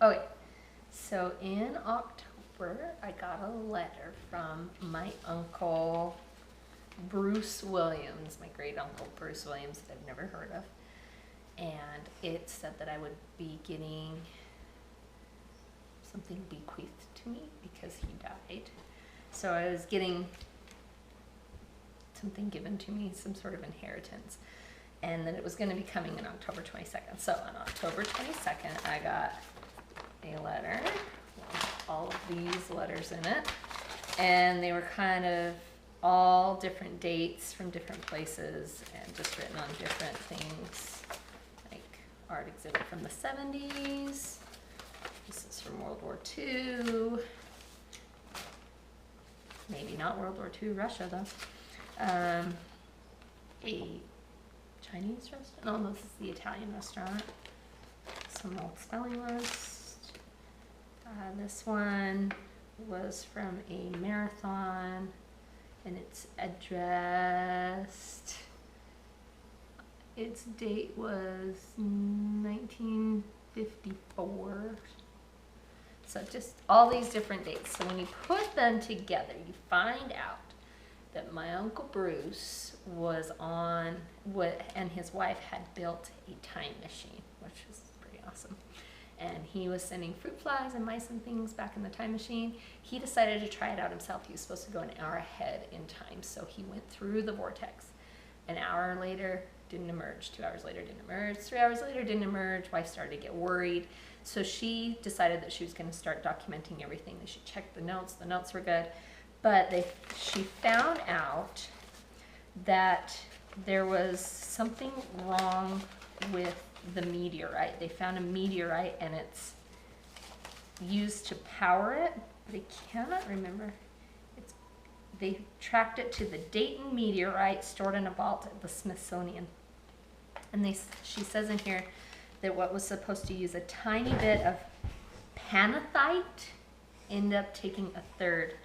Oh, wait. So in October, I got a letter from my uncle Bruce Williams, my great uncle Bruce Williams, that I've never heard of. And it said that I would be getting something bequeathed to me because he died. So I was getting something given to me, some sort of inheritance. And that it was going to be coming on October 22nd. So on October 22nd, I got a letter with all of these letters in it. And they were kind of all different dates from different places and just written on different things, like art exhibit from the 70s. This is from World War II. Maybe not World War II, Russia though. A Chinese restaurant? No, this is the Italian restaurant. Some old spelling list. This one was from a marathon, and it's addressed. Its date was 1954. So just all these different dates. So when you put them together, you find out that my Uncle Bruce was on and his wife had built a time machine, which is pretty awesome. And he was sending fruit flies and mice and things back in the time machine. He decided to try it out himself. He was supposed to go an hour ahead in time, so he went through the vortex. An hour later, didn't emerge. 2 hours later, didn't emerge. 3 hours later, didn't emerge. Wife started to get worried. So she decided that she was going to start documenting everything. They should check the notes. The notes were good. But she found out that there was something wrong with the meteorite. They found a meteorite and it's used to power it, but I cannot remember. They tracked it to the Dayton meteorite stored in a vault at the Smithsonian. And she says in here that what was supposed to use a tiny bit of panathite ended up taking a third.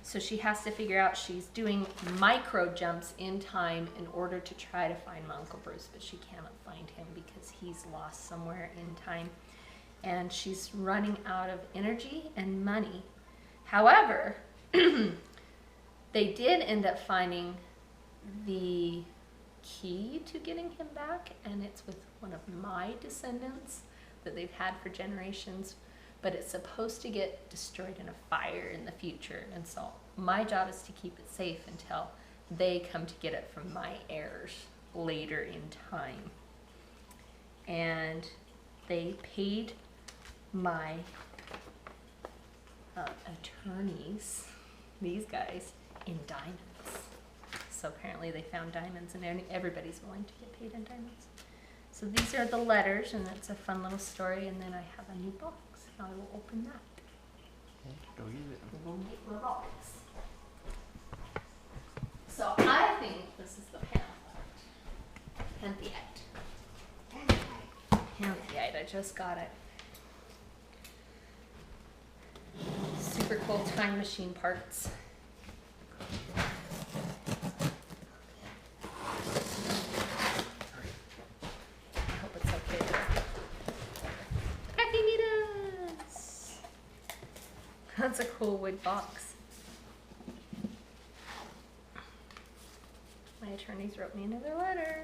So she has to figure out, she's doing micro jumps in time in order to try to find my Uncle Bruce, but she cannot find him because he's lost somewhere in time. And she's running out of energy and money. However, they did end up finding the key to getting him back, and it's with one of my descendants that they've had for generations. But it's supposed to get destroyed in a fire in the future. And so my job is to keep it safe until they come to get it from my heirs later in time. And they paid my attorneys, these guys, in diamonds. So apparently they found diamonds, and everybody's willing to get paid in diamonds. So these are the letters, and it's a fun little story. And then I have a new box. I will open that. Okay, go use it. We'll make the box. So I think this is the Pantheite. Pantheite, I just got it. Super cool time machine parts. That's a cool wood box. My attorneys wrote me another letter.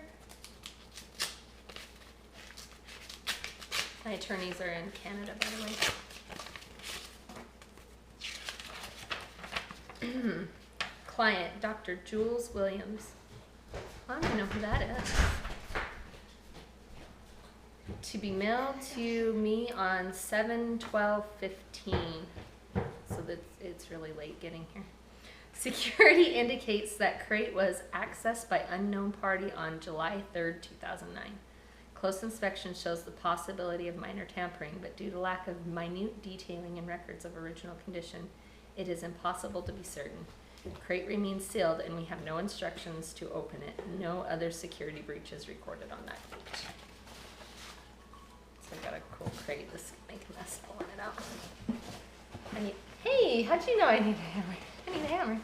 My attorneys are in Canada, by the way. Client, Dr. Jules Williams. I don't even know who that is. To be mailed to me on 7/12/15. So that it's really late getting here. Security indicates that crate was accessed by unknown party on July 3rd, 2009. Close inspection shows the possibility of minor tampering, but due to lack of minute detailing and records of original condition, it is impossible to be certain. Crate remains sealed, and we have no instructions to open it. No other security breaches recorded on that crate. So I got a cool crate. This is gonna make a mess pulling it out. Hey, how'd you know I need a hammer? I need a hammer.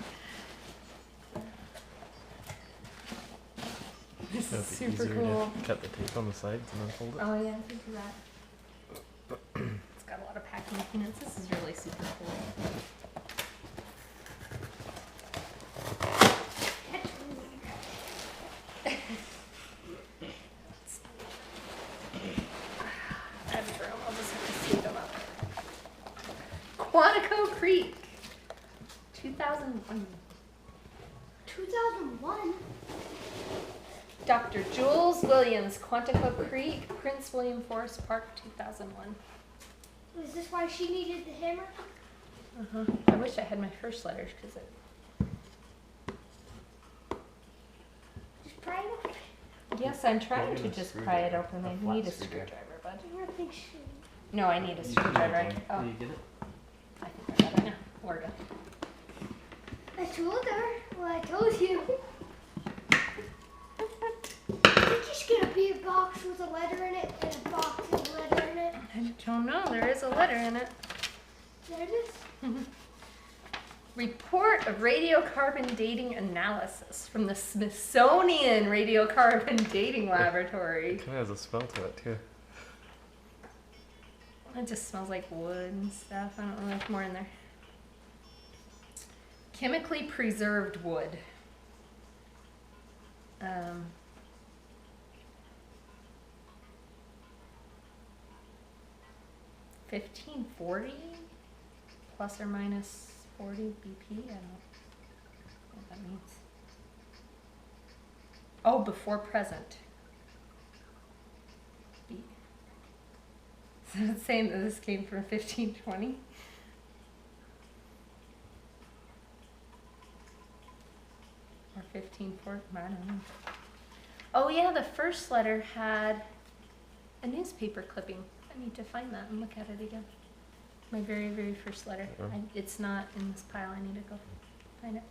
This is super cool. Cut the tape on the sides and then fold it. Oh yeah, I can do that. It's got a lot of Peanuts. This is really super cool. I have room. I'll just have to sleep them up. Quantico Creek, 2001. 2001? Dr. Jules Williams, Quantico Creek, Prince William Forest Park, 2001. Is this why she needed the hammer? I wish I had my first letters because it. Just pry it open. Yes, I'm trying Get to a just pry it screwdriver, open. a I flat need a screwdriver. screwdriver, bud. I don't think she. No, I need a screwdriver. Oh, Did you get it? I think I got it now. Where go? I told her. Well, I told you. I think she's gonna be a box with a letter in it and a box with a letter in it. I don't know. There is a letter in it. There it is. Report of radiocarbon dating analysis from the Smithsonian Radiocarbon Dating Laboratory. It kind of has a smell to it too. It just smells like wood and stuff. I don't know if more in there. Chemically preserved wood. 1540 plus or minus 40 BP. I don't know what that means. Oh, before present. So it's saying that this came from 1520. Or 1540, I don't know. Oh yeah, the first letter had a newspaper clipping. I need to find that and look at it again. My very, very first letter. It's not in this pile. I need to go find it.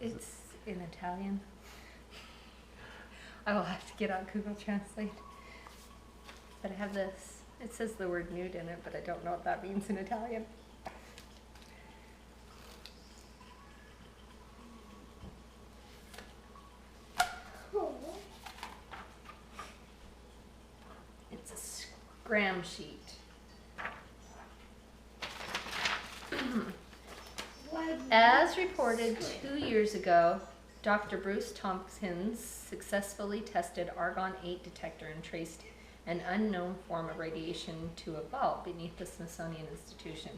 It's in Italian. I will have to get out Google Translate. But I have this. It says the word nude in it, but I don't know what that means in Italian. It's a scram sheet. As reported 2 years ago, Dr. Bruce Tompkins successfully tested argon-8 detector and traced an unknown form of radiation to a vault beneath the Smithsonian Institution.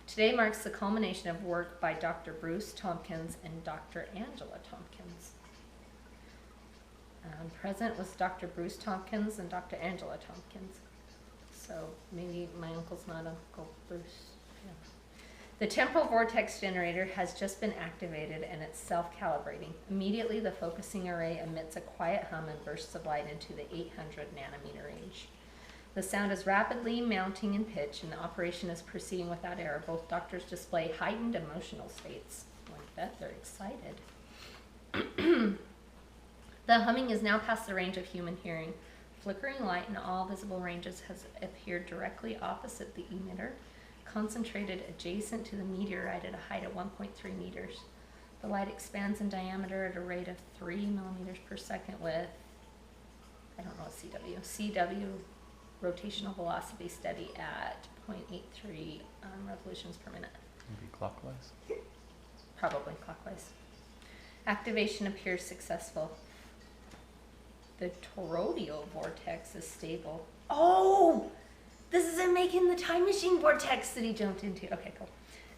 Today marks the culmination of work by Dr. Bruce Tompkins and Dr. Angela Tompkins. Present was Dr. Bruce Tompkins and Dr. Angela Tompkins. So maybe my uncle's not Uncle Bruce. Yeah. The temporal vortex generator has just been activated and it's self-calibrating. Immediately, the focusing array emits a quiet hum and bursts of light into the 800 nanometer range. The sound is rapidly mounting in pitch and the operation is proceeding without error. Both doctors display heightened emotional states. I bet they're excited. The humming is now past the range of human hearing. Flickering light in all visible ranges has appeared directly opposite the emitter, concentrated adjacent to the meteorite at a height of 1.3 meters. The light expands in diameter at a rate of 3 millimeters per second with, I don't know what CW rotational velocity steady at 0.83 revolutions per minute. Maybe clockwise. Probably clockwise. Activation appears successful. The toroidal vortex is stable. Oh! This is him making the time machine vortex that he jumped into. Okay, cool.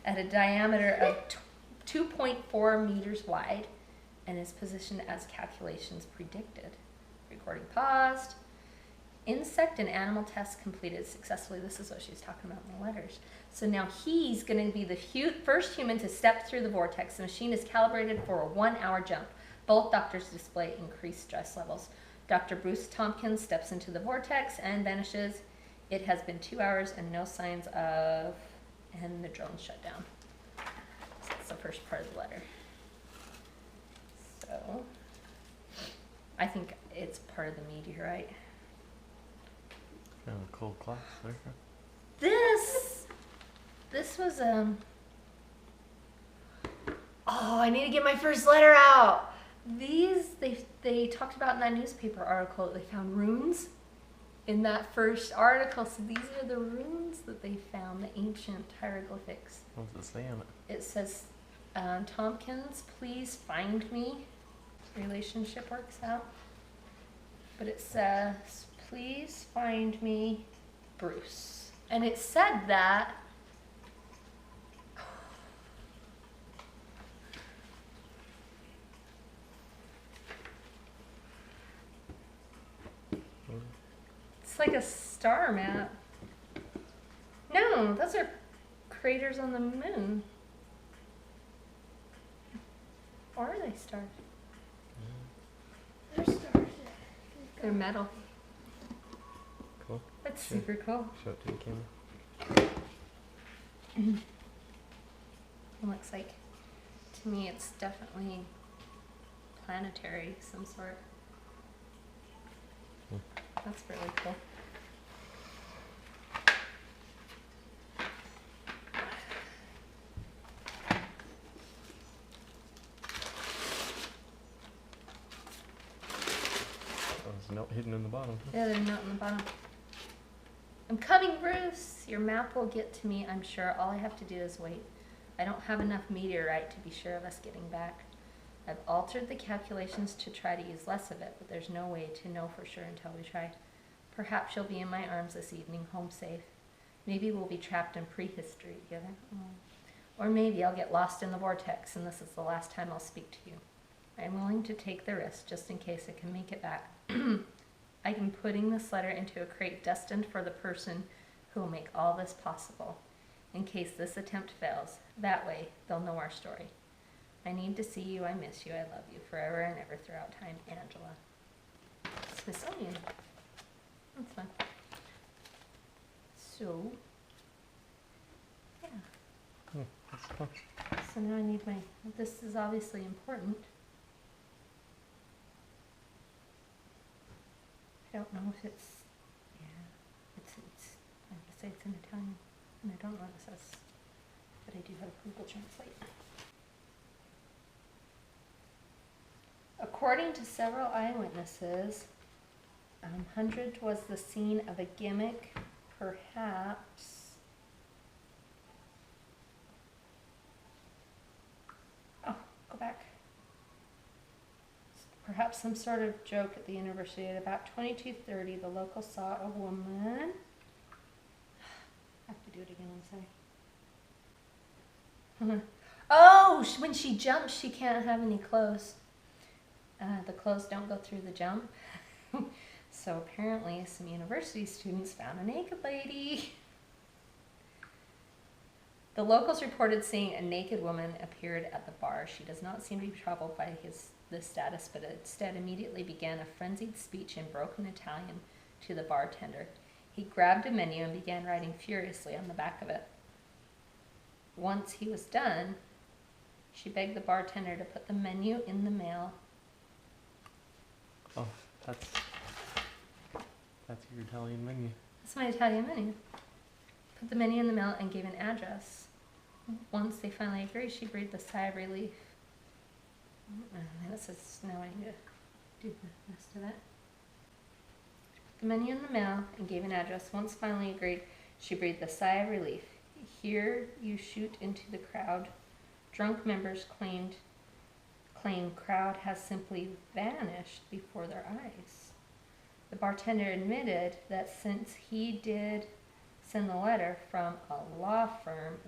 At a diameter of 2.4 meters wide and is positioned as calculations predicted. Recording paused. Insect and animal tests completed successfully. This is what she's talking about in the letters. So now he's going to be the first human to step through the vortex. The machine is calibrated for a 1-hour jump. Both doctors display increased stress levels. Dr. Bruce Tompkins steps into the vortex and vanishes. It has been 2 hours and no signs of, and the drone shut down. So that's the first part of the letter. So, I think it's part of the meteorite. Kind of a cool class there. This was, oh, I need to get my first letter out. These, they talked about in that newspaper article, they found runes in that first article. So these are the runes that they found, the ancient hieroglyphics. What does it say on it? It says, Tompkins, please find me. Relationship works out. But it says, please find me Bruce. And it said that it's like a star map. No, those are craters on the moon. Or are they stars? There's stars there. They're metal. Cool. That's Sure. super cool. Show it to the camera. It looks like, to me, it's definitely planetary, some sort. That's really cool. Oh, there's a note hidden in the bottom. Yeah, there's a note on the bottom. I'm coming, Bruce! Your map will get to me, I'm sure. All I have to do is wait. I don't have enough meteorite to be sure of us getting back. I've altered the calculations to try to use less of it, but there's no way to know for sure until we try. Perhaps you'll be in my arms this evening, home safe. Maybe we'll be trapped in prehistory together. Or maybe I'll get lost in the vortex and this is the last time I'll speak to you. I'm willing to take the risk just in case I can make it back. I'm putting this letter into a crate destined for the person who will make all this possible. In case this attempt fails, that way they'll know our story. I need to see you, I miss you, I love you, forever and ever throughout time, Angela. Smithsonian. That's fun. So, yeah. That's cool. So now I need my, this is obviously important. I don't know if it's, yeah, it's I would say it's in Italian, and I don't know what it says, but I do have Google Translate. According to several eyewitnesses, 100 was the scene of a gimmick, perhaps. Oh, go back. Perhaps some sort of joke at the university. At about 22:30, the locals saw a woman. I have to do it again, I'm sorry. Oh, when she jumps, she can't have any clothes. The clothes don't go through the jump. So apparently some university students found a naked lady. The locals reported seeing a naked woman appeared at the bar. She does not seem to be troubled by this status, but instead immediately began a frenzied speech in broken Italian to the bartender. He grabbed a menu and began writing furiously on the back of it. Once he was done, she begged the bartender to put the menu in the mail. Oh, that's your Italian menu. That's my Italian menu. Put the menu in the mail and gave an address. Once they finally agreed, she breathed a sigh of relief. And it says, now I need to do the rest of it. The menu in the mail and gave an address. Once finally agreed, she breathed a sigh of relief. Here you shoot into the crowd. Drunk members claim crowd has simply vanished before their eyes. The bartender admitted that since he did send the letter from a law firm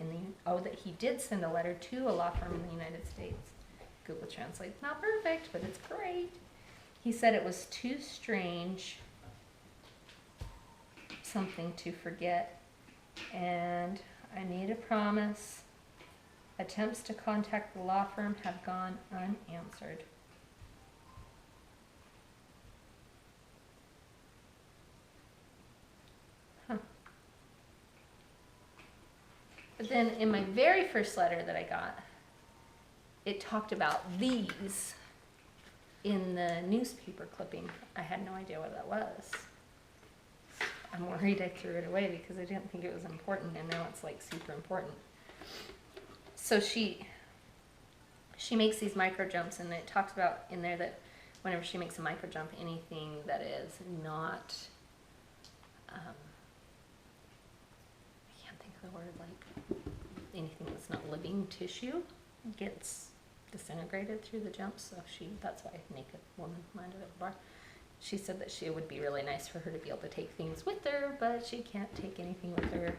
that he did send a letter to a law firm in the United States. Google Translate's not perfect, but it's great. He said it was too strange, something to forget, and I made a promise. Attempts to contact the law firm have gone unanswered. Huh. But then in my very first letter that I got, it talked about these in the newspaper clipping. I had no idea what that was. I'm worried I threw it away because I didn't think it was important, and now it's like super important. So she makes these micro jumps, and it talks about in there that whenever she makes a micro jump, anything that is not like anything that's not living tissue gets disintegrated through the jumps. So that's why Naked Woman minded at the bar. She said that it would be really nice for her to be able to take things with her, but she can't take anything with her.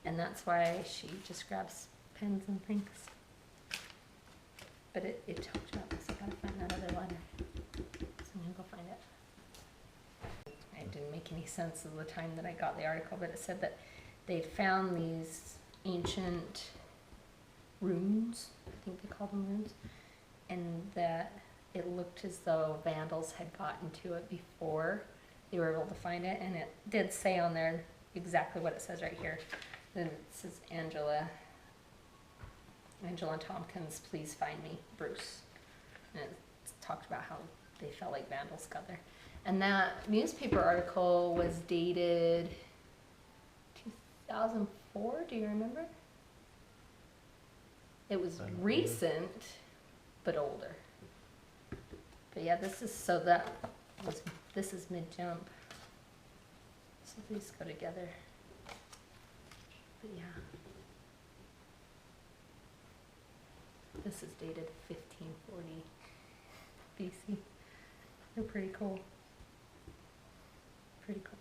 And that's why she just grabs pens and things. But it talked about this. I gotta find that other letter. So I'm gonna go find it. It didn't make any sense at the time that I got the article, but it said that they found these ancient runes, I think they called them runes, and that it looked as though vandals had gotten to it before they were able to find it, and it did say on there exactly what it says right here. Then it says Angela Tompkins, please find me, Bruce. And it talked about how they felt like vandals got there. And that newspaper article was dated 2004, do you remember? It was I don't recent, but older. But yeah, this is mid-jump. So these go together. But yeah. This is dated 1540 BC. They're pretty cool. Pretty cool.